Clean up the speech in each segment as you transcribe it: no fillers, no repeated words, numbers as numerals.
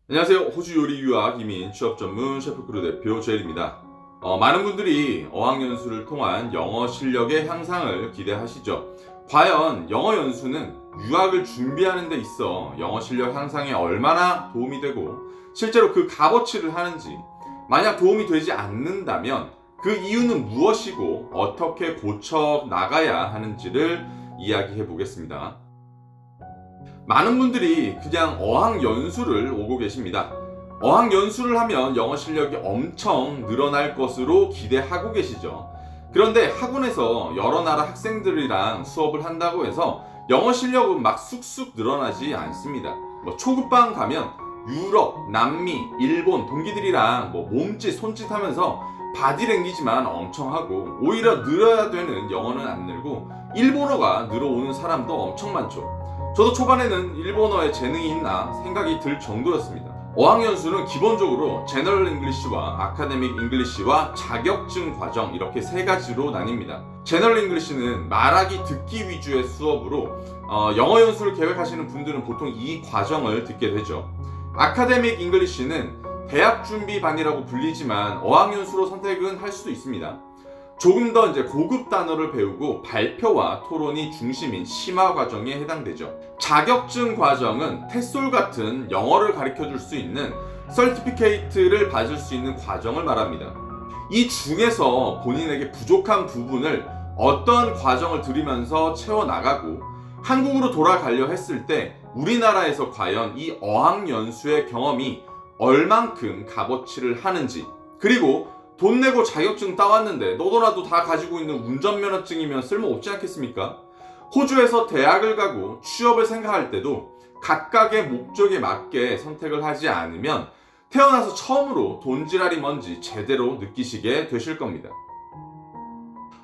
안녕하세요. 호주 요리 유학 이민 취업 전문 셰프크루 대표 조엘입니다. 많은 분들이 어학연수를 통한 영어 실력의 향상을 기대하시죠. 과연 영어 연수는 유학을 준비하는 데 있어 영어 실력 향상에 얼마나 도움이 되고 실제로 그 값어치를 하는지, 만약 도움이 되지 않는다면 그 이유는 무엇이고 어떻게 고쳐 나가야 하는지를 이야기해 보겠습니다. 많은 분들이 그냥 어학연수를 오고 계십니다. 어학연수를 하면 영어 실력이 엄청 늘어날 것으로 기대하고 계시죠. 그런데 학원에서 여러 나라 학생들이랑 수업을 한다고 해서 영어 실력은 막 쑥쑥 늘어나지 않습니다. 초급반 가면 유럽, 남미, 일본 동기들이랑 몸짓, 손짓 하면서 바디랭귀지만 엄청 하고, 오히려 늘어야 되는 영어는 안 늘고 일본어가 늘어오는 사람도 엄청 많죠. 저도 초반에는 일본어에 재능이 있나 생각이 들 정도였습니다. 어학연수는 기본적으로 제너럴 잉글리시와 아카데믹 잉글리시와 자격증 과정, 이렇게 세 가지로 나뉩니다. 제너럴 잉글리시는 말하기 듣기 위주의 수업으로 영어 연수를 계획하시는 분들은 보통 이 과정을 듣게 되죠. 아카데믹 잉글리시는 대학 준비반이라고 불리지만 어학연수로 선택은 할 수도 있습니다. 조금 더 고급 단어를 배우고 발표와 토론이 중심인 심화 과정에 해당되죠. 자격증 과정은 테솔 같은 영어를 가르쳐 줄 수 있는 서티피케이트를 받을 수 있는 과정을 말합니다. 이 중에서 본인에게 부족한 부분을 어떤 과정을 들이면서 채워나가고, 한국으로 돌아가려 했을 때 우리나라에서 과연 이 어학연수의 경험이 얼만큼 값어치를 하는지, 그리고 돈 내고 자격증 따왔는데 너도나도 다 가지고 있는 운전면허증이면 쓸모없지 않겠습니까? 호주에서 대학을 가고 취업을 생각할 때도 각각의 목적에 맞게 선택을 하지 않으면 태어나서 처음으로 돈지랄이 뭔지 제대로 느끼시게 되실 겁니다.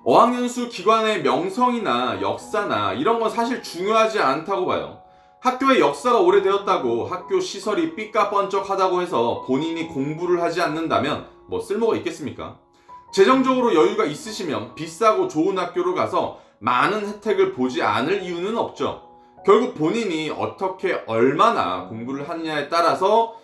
어학연수 기관의 명성이나 역사나 이런 건 사실 중요하지 않다고 봐요. 학교의 역사가 오래되었다고 학교 시설이 삐까뻔쩍하다고 해서 본인이 공부를 하지 않는다면 쓸모가 있겠습니까? 재정적으로 여유가 있으시면 비싸고 좋은 학교로 가서 많은 혜택을 보지 않을 이유는 없죠. 결국 본인이 어떻게 얼마나 공부를 하느냐에 따라서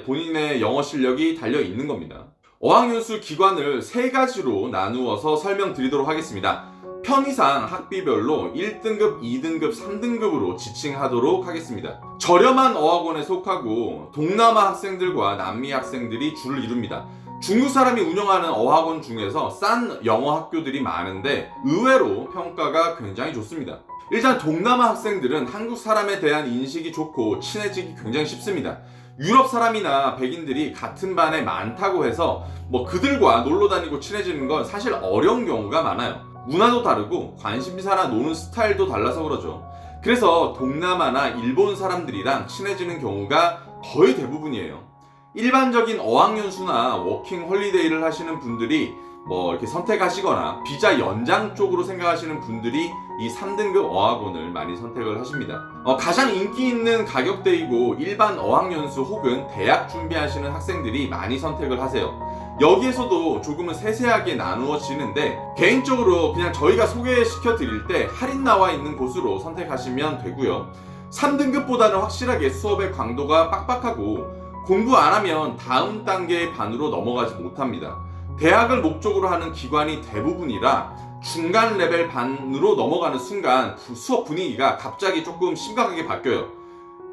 본인의 영어 실력이 달려 있는 겁니다. 어학연수 기관을 세 가지로 나누어서 설명드리도록 하겠습니다. 편의상 학비별로 1등급, 2등급, 3등급으로 지칭하도록 하겠습니다. 저렴한 어학원에 속하고 동남아 학생들과 남미 학생들이 줄을 이룹니다. 중국 사람이 운영하는 어학원 중에서 싼 영어 학교들이 많은데 의외로 평가가 굉장히 좋습니다. 일단 동남아 학생들은 한국 사람에 대한 인식이 좋고 친해지기 굉장히 쉽습니다. 유럽 사람이나 백인들이 같은 반에 많다고 해서 그들과 놀러 다니고 친해지는 건 사실 어려운 경우가 많아요. 문화도 다르고 관심사나 노는 스타일도 달라서 그러죠. 그래서 동남아나 일본 사람들이랑 친해지는 경우가 거의 대부분이에요. 일반적인 어학연수나 워킹 홀리데이를 하시는 분들이 이렇게 선택하시거나 비자 연장 쪽으로 생각하시는 분들이 이 3등급 어학원을 많이 선택을 하십니다. 가장 인기 있는 가격대이고 일반 어학연수 혹은 대학 준비하시는 학생들이 많이 선택을 하세요. 여기에서도 조금은 세세하게 나누어지는데 개인적으로 그냥 저희가 소개시켜 드릴 때 할인 나와 있는 곳으로 선택하시면 되고요. 3등급보다는 확실하게 수업의 강도가 빡빡하고 공부 안 하면 다음 단계의 반으로 넘어가지 못합니다. 대학을 목적으로 하는 기관이 대부분이라 중간 레벨 반으로 넘어가는 순간 수업 분위기가 갑자기 조금 심각하게 바뀌어요.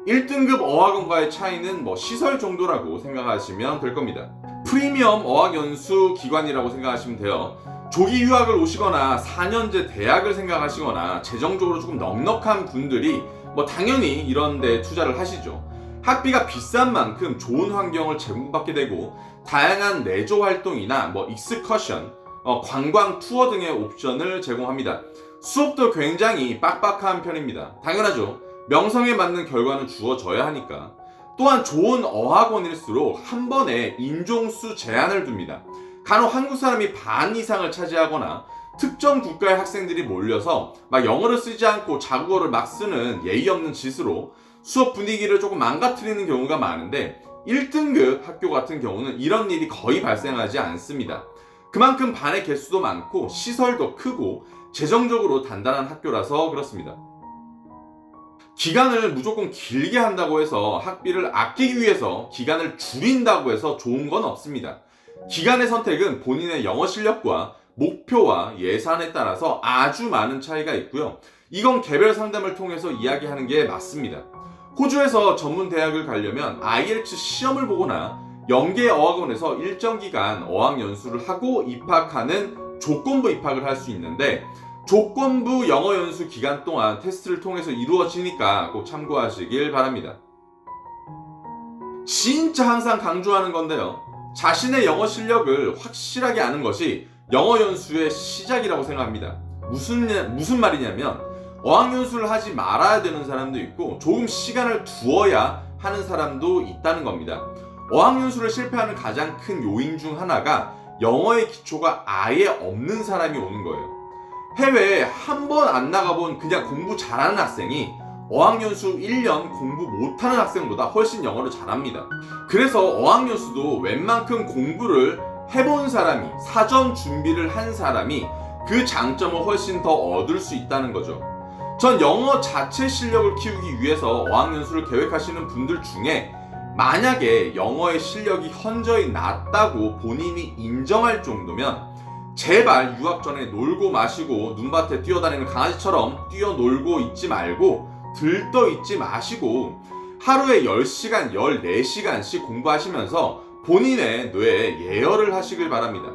1등급 어학원과의 차이는 시설 정도라고 생각하시면 될 겁니다. 프리미엄 어학연수 기관이라고 생각하시면 돼요. 조기 유학을 오시거나 4년제 대학을 생각하시거나 재정적으로 조금 넉넉한 분들이 당연히 이런 데 투자를 하시죠. 학비가 비싼 만큼 좋은 환경을 제공받게 되고 다양한 내조 활동이나 익스커션, 관광 투어 등의 옵션을 제공합니다. 수업도 굉장히 빡빡한 편입니다. 당연하죠. 명성에 맞는 결과는 주어져야 하니까. 또한 좋은 어학원일수록 한 번에 인종수 제한을 둡니다. 간혹 한국 사람이 반 이상을 차지하거나 특정 국가의 학생들이 몰려서 영어를 쓰지 않고 자국어를 막 쓰는 예의 없는 짓으로 수업 분위기를 조금 망가뜨리는 경우가 많은데 1등급 학교 같은 경우는 이런 일이 거의 발생하지 않습니다. 그만큼 반의 개수도 많고 시설도 크고 재정적으로 단단한 학교라서 그렇습니다. 기간을 무조건 길게 한다고 해서 학비를 아끼기 위해서 기간을 줄인다고 해서 좋은 건 없습니다. 기간의 선택은 본인의 영어 실력과 목표와 예산에 따라서 아주 많은 차이가 있고요. 이건 개별 상담을 통해서 이야기하는 게 맞습니다. 호주에서 전문 대학을 가려면 IELTS 시험을 보거나 영계 어학원에서 일정 기간 어학 연수를 하고 입학하는 조건부 입학을 할 수 있는데, 조건부 영어 연수 기간 동안 테스트를 통해서 이루어지니까 꼭 참고하시길 바랍니다. 진짜 항상 강조하는 건데요. 자신의 영어 실력을 확실하게 아는 것이 영어 연수의 시작이라고 생각합니다. 무슨 말이냐면, 어학연수를 하지 말아야 되는 사람도 있고 조금 시간을 두어야 하는 사람도 있다는 겁니다. 어학연수를 실패하는 가장 큰 요인 중 하나가 영어의 기초가 아예 없는 사람이 오는 거예요. 해외에 한 번 안 나가본 그냥 공부 잘하는 학생이 어학연수 1년 공부 못하는 학생보다 훨씬 영어를 잘합니다. 그래서 어학연수도 웬만큼 공부를 해본 사람이, 사전 준비를 한 사람이 그 장점을 훨씬 더 얻을 수 있다는 거죠. 전 영어 자체 실력을 키우기 위해서 어학연수를 계획하시는 분들 중에 만약에 영어의 실력이 현저히 낮다고 본인이 인정할 정도면 제발 유학 전에 놀고 마시고 눈밭에 뛰어다니는 강아지처럼 뛰어놀고 있지 말고 들떠 있지 마시고 하루에 10시간, 14시간씩 공부하시면서 본인의 뇌에 예열을 하시길 바랍니다.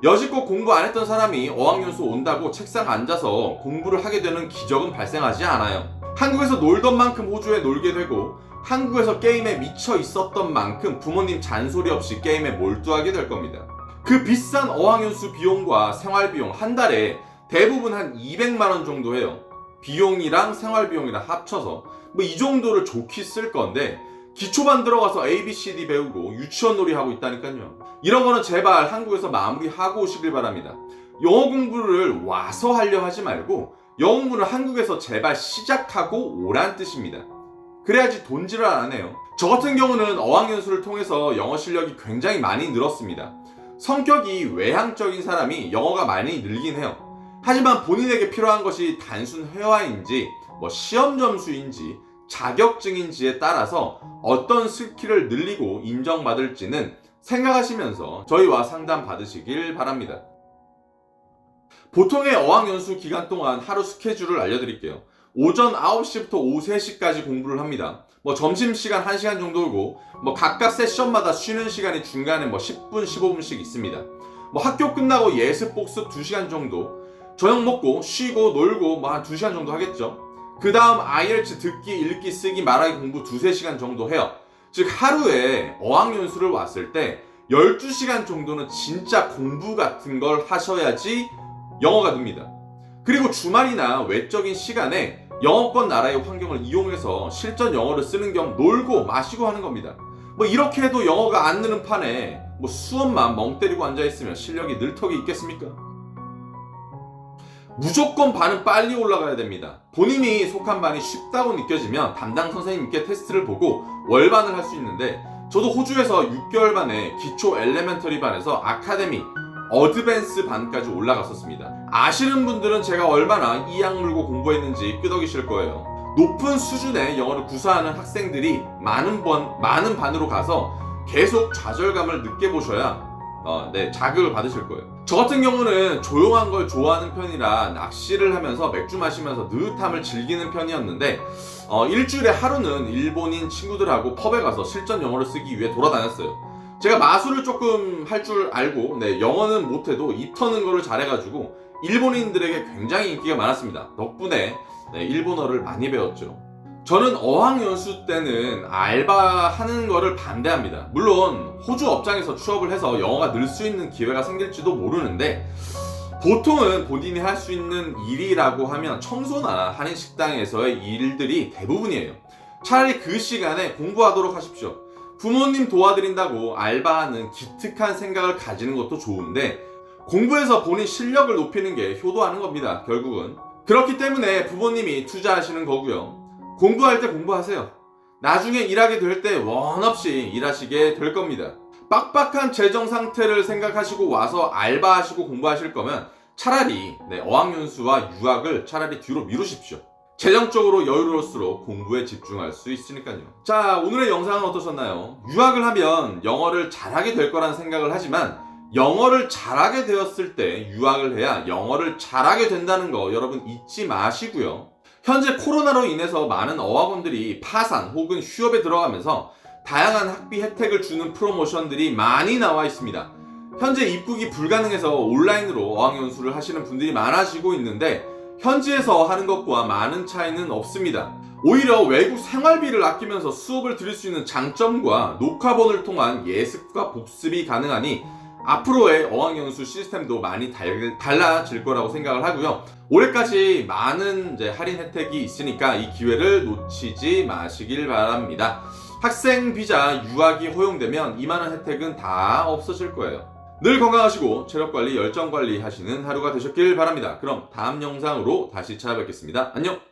여지껏 공부 안 했던 사람이 어학연수 온다고 책상 앉아서 공부를 하게 되는 기적은 발생하지 않아요. 한국에서 놀던 만큼 호주에 놀게 되고 한국에서 게임에 미쳐 있었던 만큼 부모님 잔소리 없이 게임에 몰두하게 될 겁니다. 그 비싼 어학연수 비용과 생활비용 한 달에 대부분 한 200만 원 정도 해요. 비용이랑 생활비용이랑 합쳐서 뭐 이 정도를 좋게 쓸 건데 기초반 들어가서 ABCD 배우고 유치원 놀이 하고 있다니까요. 이런 거는 제발 한국에서 마무리하고 오시길 바랍니다. 영어 공부를 와서 하려 하지 말고 영어 공부를 한국에서 제발 시작하고 오란 뜻입니다. 그래야지 돈질을 안 해요. 저 같은 경우는 어학연수를 통해서 영어 실력이 굉장히 많이 늘었습니다. 성격이 외향적인 사람이 영어가 많이 늘긴 해요. 하지만 본인에게 필요한 것이 단순 회화인지 시험 점수인지 자격증인지에 따라서 어떤 스킬을 늘리고 인정받을지는 생각하시면서 저희와 상담 받으시길 바랍니다. 보통의 어학연수 기간 동안 하루 스케줄을 알려드릴게요. 오전 9시부터 오후 3시까지 공부를 합니다. 점심시간 1시간 정도고 각각 세션마다 쉬는 시간이 중간에 10분, 15분씩 있습니다. 학교 끝나고 예습 복습 2시간 정도, 저녁 먹고 쉬고 놀고 한 2시간 정도 하겠죠. 그 다음 IELTS 듣기, 읽기, 쓰기, 말하기 공부 2-3시간 정도 해요. 즉 하루에 어학연수를 왔을 때 12시간 정도는 진짜 공부 같은 걸 하셔야지 영어가 늡니다. 그리고 주말이나 외적인 시간에 영어권 나라의 환경을 이용해서 실전 영어를 쓰는 겸 놀고 마시고 하는 겁니다. 이렇게 해도 영어가 안 느는 판에 수업만 멍 때리고 앉아있으면 실력이 늘 턱이 있겠습니까? 무조건 반은 빨리 올라가야 됩니다. 본인이 속한 반이 쉽다고 느껴지면 담당 선생님께 테스트를 보고 월반을 할 수 있는데, 저도 호주에서 6개월 반에 기초 엘레멘터리 반에서 아카데미 어드밴스 반까지 올라갔었습니다. 아시는 분들은 제가 얼마나 이 악물고 공부했는지 끄덕이실 거예요. 높은 수준의 영어를 구사하는 학생들이 많은 반으로 가서 계속 좌절감을 느껴보셔야 자극을 받으실 거예요. 저 같은 경우는 조용한 걸 좋아하는 편이라 낚시를 하면서 맥주 마시면서 느긋함을 즐기는 편이었는데 일주일에 하루는 일본인 친구들하고 펍에 가서 실전 영어를 쓰기 위해 돌아다녔어요. 제가 마술을 조금 할 줄 알고 영어는 못해도 입 터는 거를 잘해가지고 일본인들에게 굉장히 인기가 많았습니다. 덕분에 일본어를 많이 배웠죠. 저는 어학연수 때는 알바하는 거를 반대합니다. 물론 호주 업장에서 취업을 해서 영어가 늘 수 있는 기회가 생길지도 모르는데, 보통은 본인이 할 수 있는 일이라고 하면 청소나 한인식당에서의 일들이 대부분이에요. 차라리 그 시간에 공부하도록 하십시오. 부모님 도와드린다고 알바하는 기특한 생각을 가지는 것도 좋은데, 공부해서 본인 실력을 높이는 게 효도하는 겁니다, 결국은. 그렇기 때문에 부모님이 투자하시는 거고요. 공부할 때 공부하세요. 나중에 일하게 될 때 원 없이 일하시게 될 겁니다. 빡빡한 재정 상태를 생각하시고 와서 알바하시고 공부하실 거면 차라리 어학연수와 유학을 차라리 뒤로 미루십시오. 재정적으로 여유로울수록 공부에 집중할 수 있으니까요. 자, 오늘의 영상은 어떠셨나요? 유학을 하면 영어를 잘하게 될 거란 생각을 하지만 영어를 잘하게 되었을 때 유학을 해야 영어를 잘하게 된다는 거 여러분 잊지 마시고요. 현재 코로나로 인해서 많은 어학원들이 파산 혹은 휴업에 들어가면서 다양한 학비 혜택을 주는 프로모션들이 많이 나와 있습니다. 현재 입국이 불가능해서 온라인으로 어학연수를 하시는 분들이 많아지고 있는데 현지에서 하는 것과 많은 차이는 없습니다. 오히려 외국 생활비를 아끼면서 수업을 들을 수 있는 장점과 녹화본을 통한 예습과 복습이 가능하니 앞으로의 어학연수 시스템도 많이 달라질 거라고 생각을 하고요. 올해까지 많은 할인 혜택이 있으니까 이 기회를 놓치지 마시길 바랍니다. 학생 비자 유학이 허용되면 이만한 혜택은 다 없어질 거예요. 늘 건강하시고 체력관리, 열정관리 하시는 하루가 되셨길 바랍니다. 그럼 다음 영상으로 다시 찾아뵙겠습니다. 안녕!